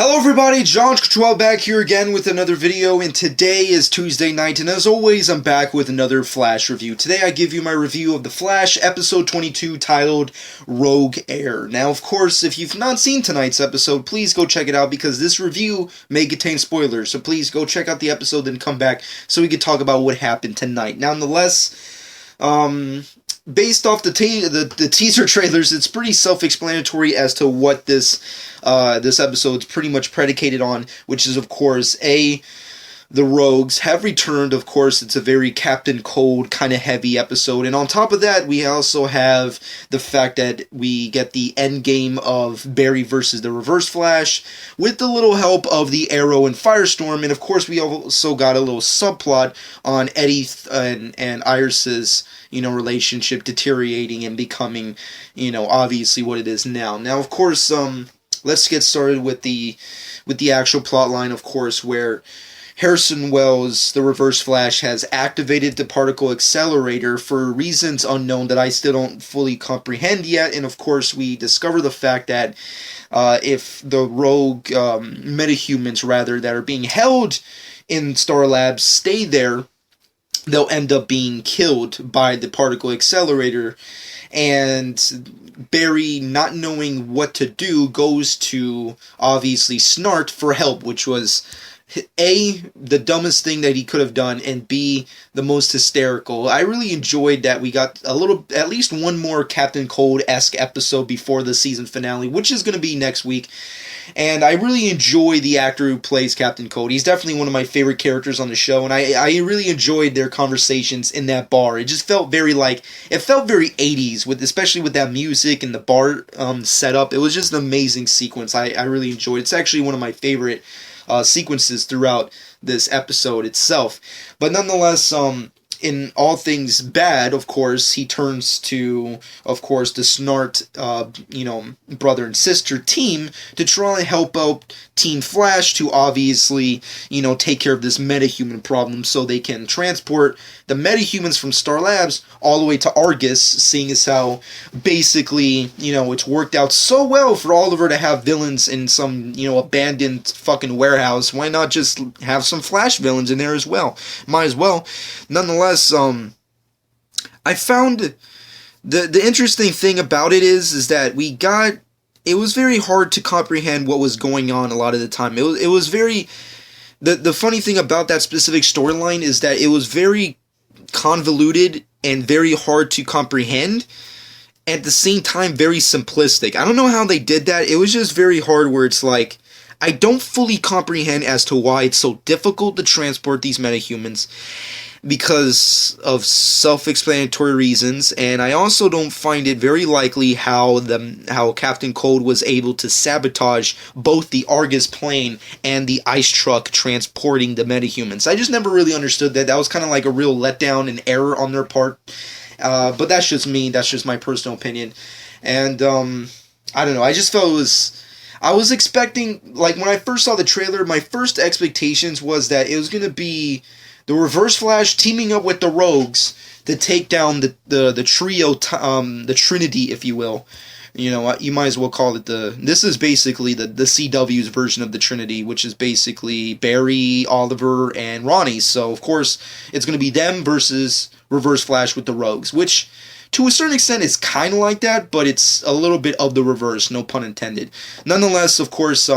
Hello everybody, John Control back here again with another video, and today is Tuesday night, and as always, I'm back with another Flash review. Today I give you my review of The Flash, episode 22, titled Rogue Air. Now, of course, if you've not seen tonight's episode, please go check it out, because this review may contain spoilers, so please go check out the episode, then come back so we can talk about what happened tonight. Nonetheless, based off the teaser trailers, it's pretty self-explanatory as to what this episode's pretty much predicated on, which is, of course, the Rogues have returned. Of course, it's a very Captain Cold kind of heavy episode, and on top of that, we also have the fact that we get the end game of Barry versus the Reverse Flash, with the little help of the Arrow and Firestorm, and of course, we also got a little subplot on Eddie and Iris's relationship deteriorating and becoming, obviously what it is now. Now, of course, let's get started with the actual plot line, of course, where Harrison Wells, the Reverse Flash, has activated the particle accelerator for reasons unknown that I still don't fully comprehend yet, and of course we discover the fact that if the rogue metahumans, rather, that are being held in Star Labs stay there, they'll end up being killed by the particle accelerator. And Barry, not knowing what to do, goes to, obviously, Snart for help, which was A, the dumbest thing that he could have done, and B, the most hysterical. I really enjoyed that we got at least one more Captain Cold-esque episode before the season finale, which is going to be next week. And I really enjoy the actor who plays Captain Cold. He's definitely one of my favorite characters on the show, and I really enjoyed their conversations in that bar. It just felt very 80s, especially with that music and the bar setup. It was just an amazing sequence. I really enjoyed it. It's actually one of my favorite sequences throughout this episode itself. But nonetheless, in all things bad, of course, he turns to, of course, the Snart, brother and sister team to try and help out Team Flash to obviously, take care of this metahuman problem so they can transport the metahumans from Star Labs all the way to Argus, seeing as how basically, it's worked out so well for Oliver to have villains in some, abandoned fucking warehouse. Why not just have some Flash villains in there as well? Might as well. Nonetheless, I found the interesting thing about it is that it was very hard to comprehend what was going on a lot of the time. It was very, the funny thing about that specific storyline is that it was very convoluted and very hard to comprehend, at the same time very simplistic. I don't know how they did that. It was just very hard, where it's like, I don't fully comprehend as to why it's so difficult to transport these metahumans, because of self-explanatory reasons, and I also don't find it very likely how Captain Cold was able to sabotage both the Argus plane and the ice truck transporting the metahumans. I just never really understood that. That was kind of like a real letdown and error on their part, but that's just me. That's just my personal opinion, and I don't know. I just felt I was expecting, when I first saw the trailer, my first expectations was that it was going to be the Reverse Flash teaming up with the Rogues to take down the trio, the Trinity, if you will. You might as well call it this is basically the CW's version of the Trinity, which is basically Barry, Oliver, and Ronnie. So, of course, it's going to be them versus Reverse Flash with the Rogues, which, to a certain extent, is kind of like that, but it's a little bit of the reverse, no pun intended. Nonetheless, of course,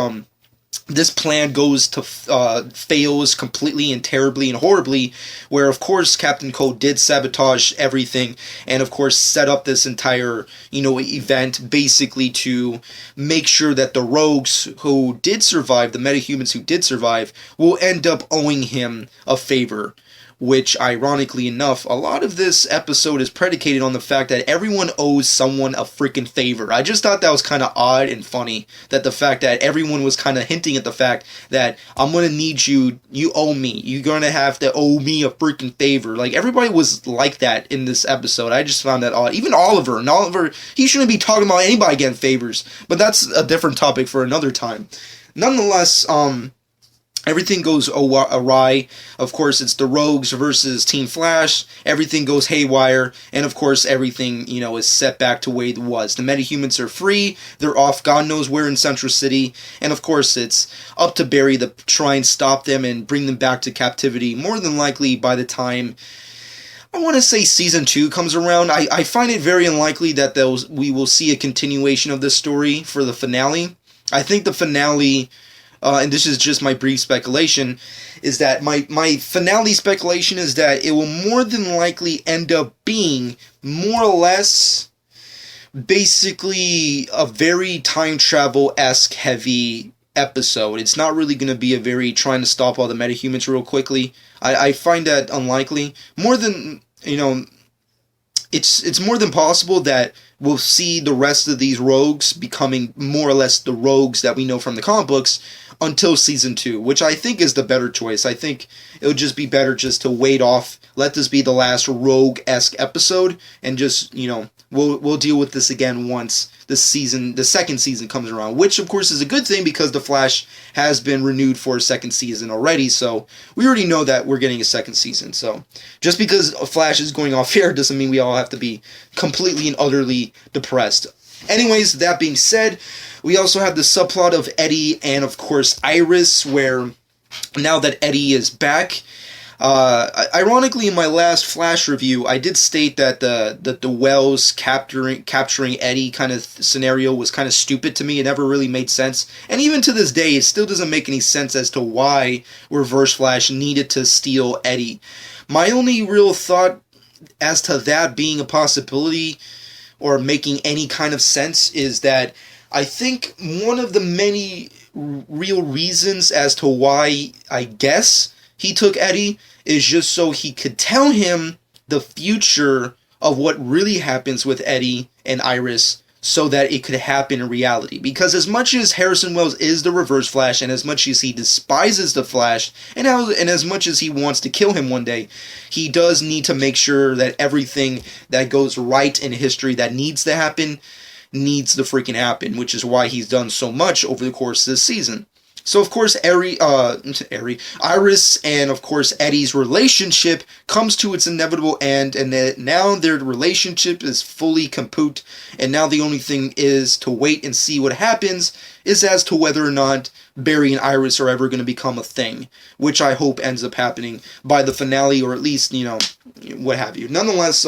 this plan fails completely and terribly and horribly, where, of course, Captain Cold did sabotage everything, and, of course, set up this entire, event, basically to make sure that the Rogues who did survive, the metahumans who did survive, will end up owing him a favor. Which, ironically enough, a lot of this episode is predicated on the fact that everyone owes someone a freaking favor. I just thought that was kind of odd and funny, that the fact that everyone was kind of hinting at the fact that I'm going to need you owe me, you're going to have to owe me a freaking favor. Everybody was like that in this episode. I just found that odd. Even Oliver, he shouldn't be talking about anybody getting favors, but that's a different topic for another time. Nonetheless, everything goes awry. Of course, it's the Rogues versus Team Flash. Everything goes haywire, and of course, everything is set back to the way it was. The metahumans are free. They're off God knows where in Central City, and of course, it's up to Barry to try and stop them and bring them back to captivity. More than likely, by the time I want to say season 2 comes around, I find it very unlikely that we will see a continuation of this story for the finale. I think the finale. And this is just my brief speculation, is that my finale speculation is that it will more than likely end up being more or less basically a very time travel-esque heavy episode. It's not really going to be a very trying to stop all the metahumans real quickly. I find that unlikely. More than, it's more than possible that we'll see the rest of these rogues becoming more or less the rogues that we know from the comic books until season 2, which I think is the better choice. I think it would just be better just to wait off, let this be the last rogue-esque episode, and just, we'll deal with this again once the second season comes around, which of course is a good thing because The Flash has been renewed for a second season already, so we already know that we're getting a second season. So just because Flash is going off air doesn't mean we all have to be completely and utterly depressed. Anyways, that being said, we also have the subplot of Eddie and, of course, Iris, where now that Eddie is back, ironically, in my last Flash review, I did state that the Wells capturing Eddie kind of scenario was kind of stupid to me. It never really made sense. And even to this day, it still doesn't make any sense as to why Reverse Flash needed to steal Eddie. My only real thought as to that being a possibility or making any kind of sense is that I think one of the many real reasons as to why I guess he took Eddie is just so he could tell him the future of what really happens with Eddie and Iris so that it could happen in reality. Because as much as Harrison Wells is the Reverse Flash, and as much as he despises the Flash, and as much as he wants to kill him one day, he does need to make sure that everything that goes right in history that needs to happen needs to freaking happen, which is why he's done so much over the course of this season. So, of course, Iris and, of course, Eddie's relationship comes to its inevitable end, and that now their relationship is fully kaput, and now the only thing is to wait and see what happens is as to whether or not Barry and Iris are ever going to become a thing, which I hope ends up happening by the finale, or at least, what have you. Nonetheless,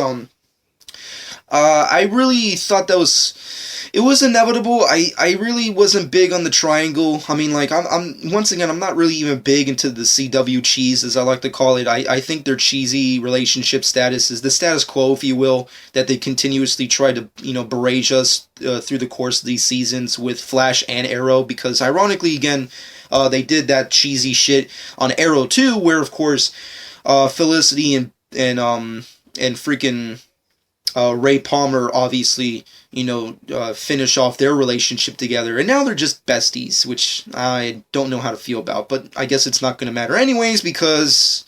I really thought it was inevitable. I really wasn't big on the triangle. I mean, I'm once again, I'm not really even big into the CW cheese, as I like to call it. I think their cheesy relationship status is the status quo, if you will, that they continuously try to, barrage us through the course of these seasons with Flash and Arrow, because ironically, again, they did that cheesy shit on Arrow too, where, of course, Felicity and freaking Ray Palmer obviously, finish off their relationship together, and now they're just besties, which I don't know how to feel about, but I guess it's not going to matter anyways, because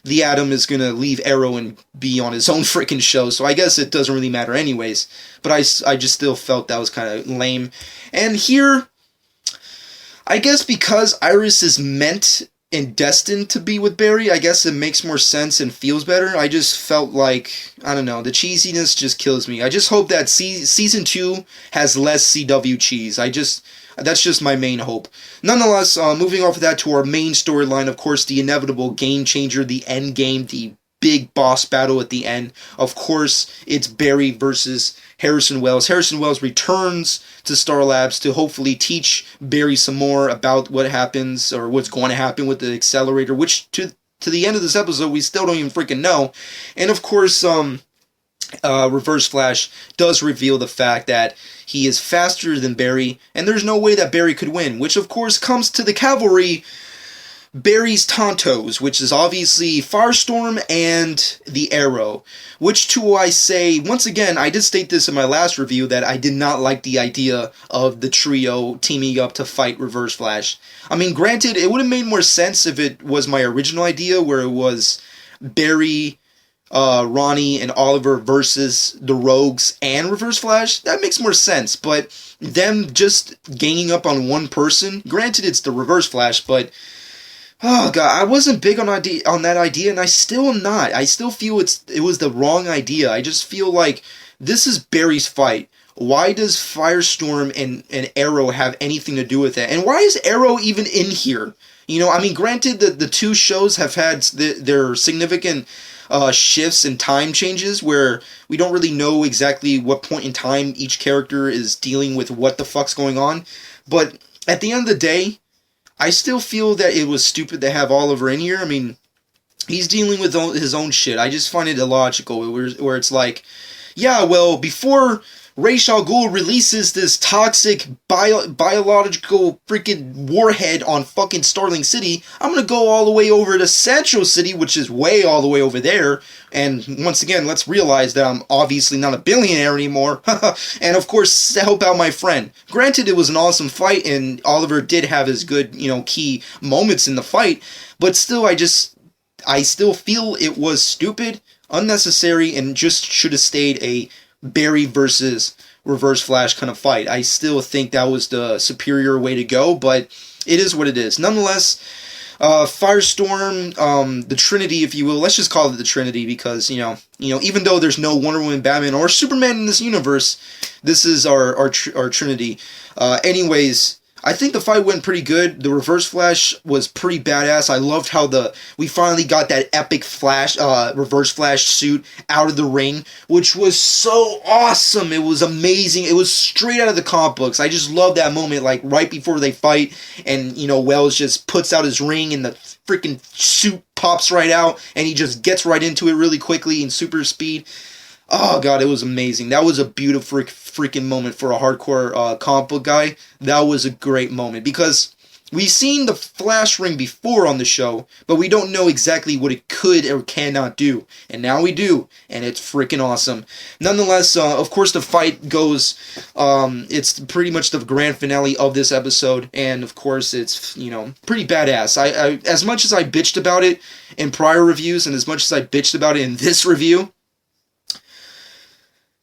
the Atom is going to leave Arrow and be on his own freaking show, so I guess it doesn't really matter anyways, but I just still felt that was kind of lame. And here, I guess because Iris is meant and destined to be with Barry, I guess it makes more sense and feels better. I just felt like, I don't know, the cheesiness just kills me. I just hope that season 2 has less CW cheese. That's just my main hope. Nonetheless, moving off of that to our main storyline, of course, the inevitable game changer, the end game, the big boss battle at the end. Of course, it's Barry versus Harrison Wells. Harrison Wells returns to Star Labs to hopefully teach Barry some more about what happens or what's going to happen with the accelerator, which to the end of this episode we still don't even freaking know. And of course, Reverse Flash does reveal the fact that he is faster than Barry, and there's no way that Barry could win, which of course comes to the cavalry, Barry's Tontos, which is obviously Firestorm and the Arrow, which to I say, once again, I did state this in my last review that I did not like the idea of the trio teaming up to fight Reverse Flash. I mean, granted, it would have made more sense if it was my original idea, where it was Barry, Ronnie, and Oliver versus the Rogues and Reverse Flash. That makes more sense, but them just ganging up on one person, granted it's the Reverse Flash, but Oh god, I wasn't big on that idea, and I still am not. I still feel it was the wrong idea. I just feel like this is Barry's fight. Why does Firestorm and Arrow have anything to do with it? And why is Arrow even in here? I mean, granted, the two shows have had their significant shifts and time changes where we don't really know exactly what point in time each character is dealing with what the fuck's going on. But at the end of the day, I still feel that it was stupid to have Oliver in here. I mean, he's dealing with his own shit. I just find it illogical where it's like, yeah, well, before Ra's al Ghul releases this toxic biological freaking warhead on fucking Starling City, I'm gonna go all the way over to Central City, which is way all the way over there. And once again, let's realize that I'm obviously not a billionaire anymore. And of course, help out my friend. Granted, it was an awesome fight, and Oliver did have his good, key moments in the fight. But still, I still feel it was stupid, unnecessary, and just should have stayed a Barry versus Reverse Flash kind of fight. I still think that was the superior way to go, but it is what it is. Nonetheless, Firestorm, the Trinity, if you will, let's just call it the Trinity because, even though there's no Wonder Woman, Batman, or Superman in this universe, this is our Trinity. Anyways, I think the fight went pretty good. The Reverse Flash was pretty badass. I loved how we finally got that epic Reverse Flash suit out of the ring, which was so awesome. It was amazing. It was straight out of the comic books. I just love that moment, like right before they fight, and Wells just puts out his ring, and the freaking suit pops right out, and he just gets right into it really quickly in super speed. Oh god, it was amazing. That was a beautiful freaking moment for a hardcore comic book guy. That was a great moment because we've seen the Flash ring before on the show, but we don't know exactly what it could or cannot do. And now we do, and it's freaking awesome. Nonetheless, of course, the fight goes. It's pretty much the grand finale of this episode, and of course, it's pretty badass. I as much as I bitched about it in prior reviews, and as much as I bitched about it in this review.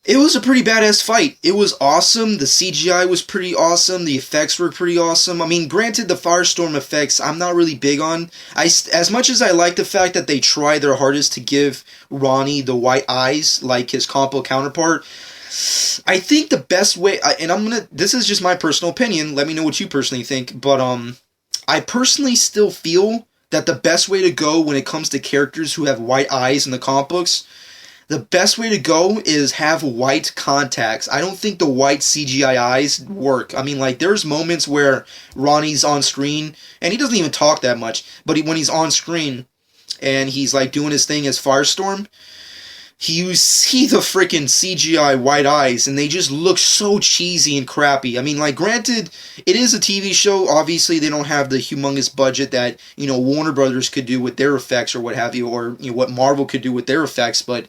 It was a pretty badass fight. It was awesome. The CGI was pretty awesome. The effects were pretty awesome. I mean, granted, the Firestorm effects I'm not really big on. As much as I like the fact that they try their hardest to give Ronnie the white eyes like his compo counterpart, I think the best way, this is just my personal opinion, let me know what you personally think, but I personally still feel that the best way to go when it comes to characters who have white eyes in the comic books, the best way to go is have white contacts. I don't think the white CGI eyes work. I mean, there's moments where Ronnie's on screen, and he doesn't even talk that much, but when he's on screen, and he's, doing his thing as Firestorm, you see the freaking CGI white eyes, and they just look so cheesy and crappy. I mean, granted, it is a TV show. Obviously, they don't have the humongous budget that, Warner Brothers could do with their effects or what have you, or, what Marvel could do with their effects, but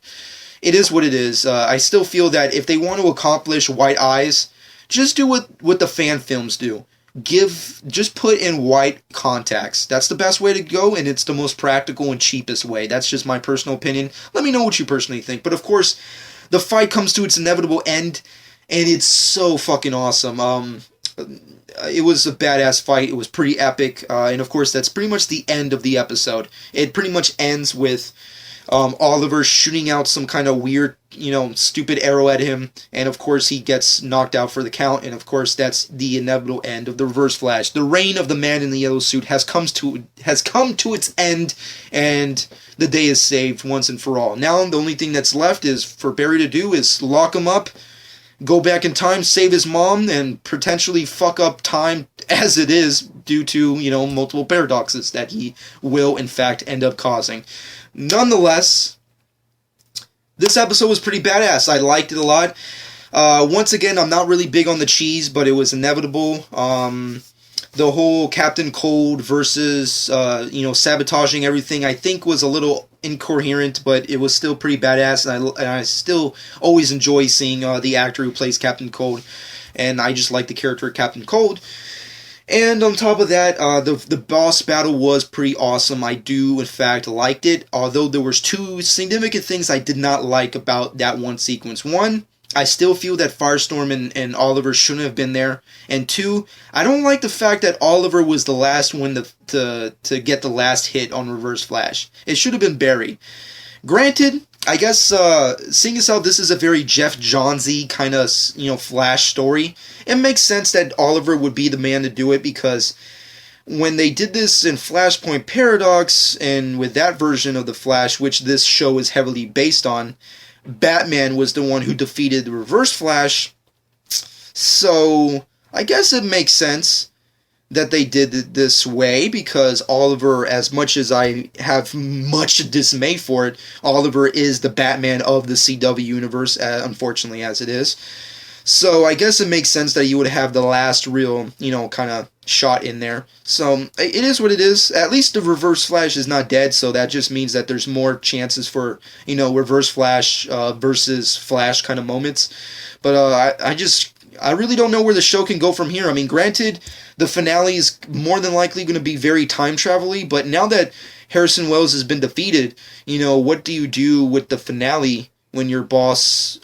it is what it is. I still feel that if they want to accomplish white eyes, just do what the fan films do. Just put in white contacts. That's the best way to go, and it's the most practical and cheapest way. That's just my personal opinion. Let me know what you personally think. But of course, the fight comes to its inevitable end, and it's so fucking awesome. It was a badass fight. It was pretty epic, and of course, that's pretty much the end of the episode. It pretty much ends with Oliver shooting out some kind of weird, stupid arrow at him, and of course he gets knocked out for the count, and of course that's the inevitable end of the Reverse Flash. The reign of the man in the yellow suit has come to its end, and the day is saved once and for all. Now the only thing that's left is for Barry to do is lock him up, go back in time, save his mom, and potentially fuck up time as it is due to, multiple paradoxes that he will in fact end up causing. Nonetheless, this episode was pretty badass. I liked it a lot. Once again, I'm not really big on the cheese, but it was inevitable. The whole Captain Cold versus, sabotaging everything, I think was a little incoherent, but it was still pretty badass, and I still always enjoy seeing the actor who plays Captain Cold, and I just like the character of Captain Cold. And on top of that, the boss battle was pretty awesome. I do, in fact, liked it, although there was two significant things I did not like about that one sequence. One I still feel that Firestorm and Oliver shouldn't have been there. And two, I don't like the fact that Oliver was the last one to get the last hit on Reverse Flash. It should have been Barry. Granted, I guess seeing as how this is a very Jeff Johns-y kind of Flash story, it makes sense that Oliver would be the man to do it, because when they did this in Flashpoint Paradox and with that version of the Flash, which this show is heavily based on, Batman was the one who defeated the Reverse Flash. So I guess it makes sense that they did it this way, because Oliver, as much as I have much dismay for it, Oliver is the Batman of the CW universe, unfortunately as it is. So I guess it makes sense that you would have the last real, kind of shot in there. So it is what it is. At least the Reverse Flash is not dead, so that just means that there's more chances for, Reverse Flash versus Flash kind of moments. But I really don't know where the show can go from here. I mean, granted, the finale is more than likely going to be very time travel-y, but now that Harrison Wells has been defeated, what do you do with the finale when your boss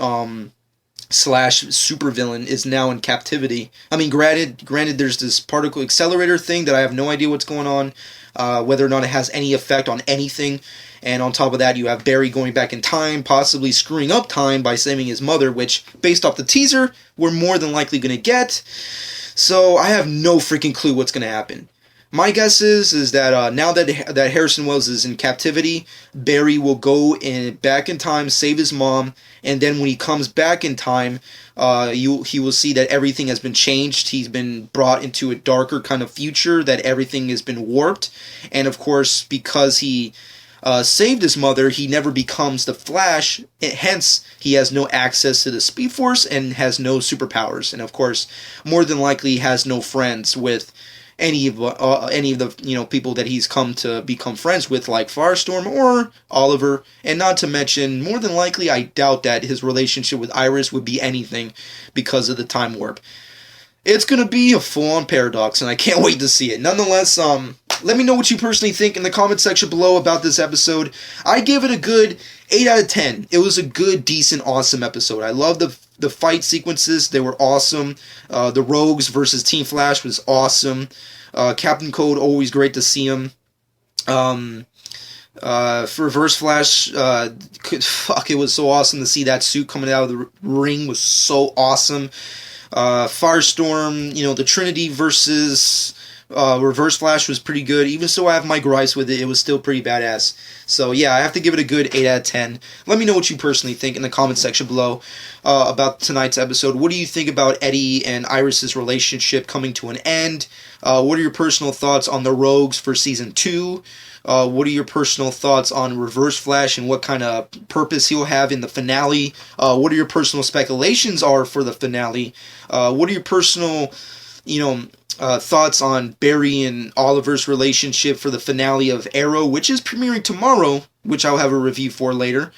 slash supervillain is now in captivity? I mean, granted, there's this particle accelerator thing that I have no idea what's going on, whether or not it has any effect on anything. And on top of that, you have Barry going back in time, possibly screwing up time by saving his mother, which, based off the teaser, we're more than likely going to get. So I have no freaking clue what's going to happen. My guess is that now that Harrison Wells is in captivity, Barry will go back in time, save his mom, and then when he comes back in time, he will see that everything has been changed. He's been brought into a darker kind of future, that everything has been warped, and of course, because he saved his mother, he never becomes the Flash, hence he has no access to the Speed Force and has no superpowers, and of course, more than likely has no friends with any of the people that he's come to become friends with, like Firestorm or Oliver, and not to mention, more than likely, I doubt that his relationship with Iris would be anything because of the time warp. It's gonna be a full-on paradox, and I can't wait to see it. Nonetheless, let me know what you personally think in the comment section below about this episode. I give it a good 8 out of 10. It was a good, decent, awesome episode. I love the fight sequences. They were awesome. The Rogues versus Team Flash was awesome. Captain Cold, always great to see him. For Reverse Flash, it was so awesome to see that suit coming out of the ring. Was so awesome. Firestorm, the Trinity versus Reverse Flash was pretty good. Even so, I have my gripes with it. It was still pretty badass. So yeah, I have to give it a good 8 out of 10. Let me know what you personally think in the comment section below about tonight's episode. What do you think about Eddie and Iris's relationship coming to an end? What are your personal thoughts on the Rogues for Season 2? What are your personal thoughts on Reverse Flash and what kind of purpose he'll have in the finale? What are your personal speculations are for the finale? What are your personal, thoughts on Barry and Oliver's relationship for the finale of Arrow, which is premiering tomorrow, which I'll have a review for later.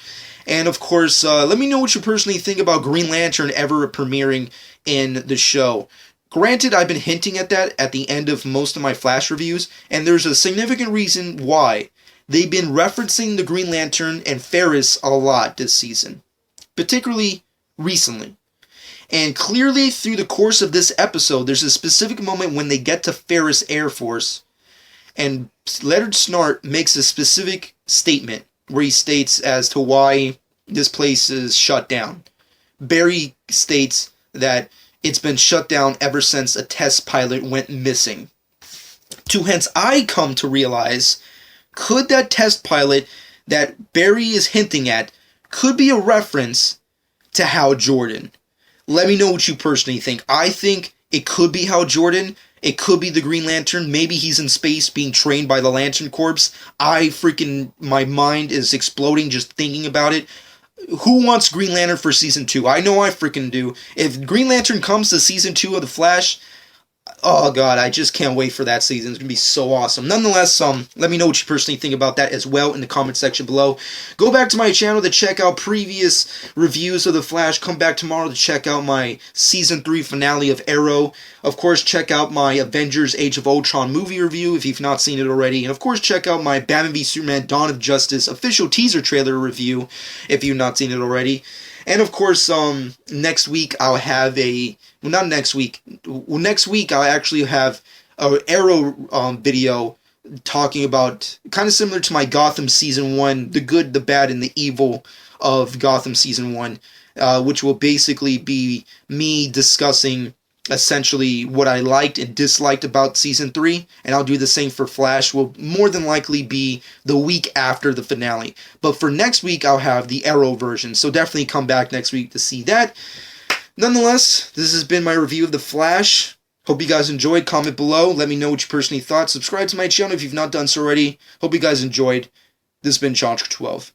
And of course, let me know what you personally think about Green Lantern ever premiering in the show. Granted, I've been hinting at that at the end of most of my Flash reviews, and there's a significant reason why. They've been referencing the Green Lantern and Ferris a lot this season, particularly recently. And clearly through the course of this episode, there's a specific moment when they get to Ferris Air Force, and Leonard Snart makes a specific statement where he states as to why this place is shut down. Barry states that it's been shut down ever since a test pilot went missing. To hence I come to realize, could that test pilot that Barry is hinting at could be a reference to Hal Jordan? Let me know what you personally think. I think it could be Hal Jordan. It could be the Green Lantern. Maybe he's in space being trained by the Lantern Corps. My mind is exploding just thinking about it. Who wants Green Lantern for Season 2? I know I freaking do. If Green Lantern comes to Season 2 of The Flash, oh god, I just can't wait for that season. It's going to be so awesome. Nonetheless, let me know what you personally think about that as well in the comment section below. Go back to my channel to check out previous reviews of The Flash. Come back tomorrow to check out my Season 3 finale of Arrow. Of course, check out my Avengers Age of Ultron movie review if you've not seen it already. And of course, check out my Batman v Superman Dawn of Justice official teaser trailer review if you've not seen it already. And of course, next week I'll have not next week. Next week I'll actually have a Arrow video talking about, kind of similar to my Gotham Season 1, the good, the bad, and the evil of Gotham Season 1, which will basically be me discussing essentially what I liked and disliked about Season 3, and I'll do the same for Flash. Will more than likely be the week after the finale. But for next week, I'll have the Arrow version, so definitely come back next week to see that. Nonetheless, this has been my review of The Flash. Hope you guys enjoyed. Comment below. Let me know what you personally thought. Subscribe to my channel if you've not done so already. Hope you guys enjoyed. This has been Chantra12.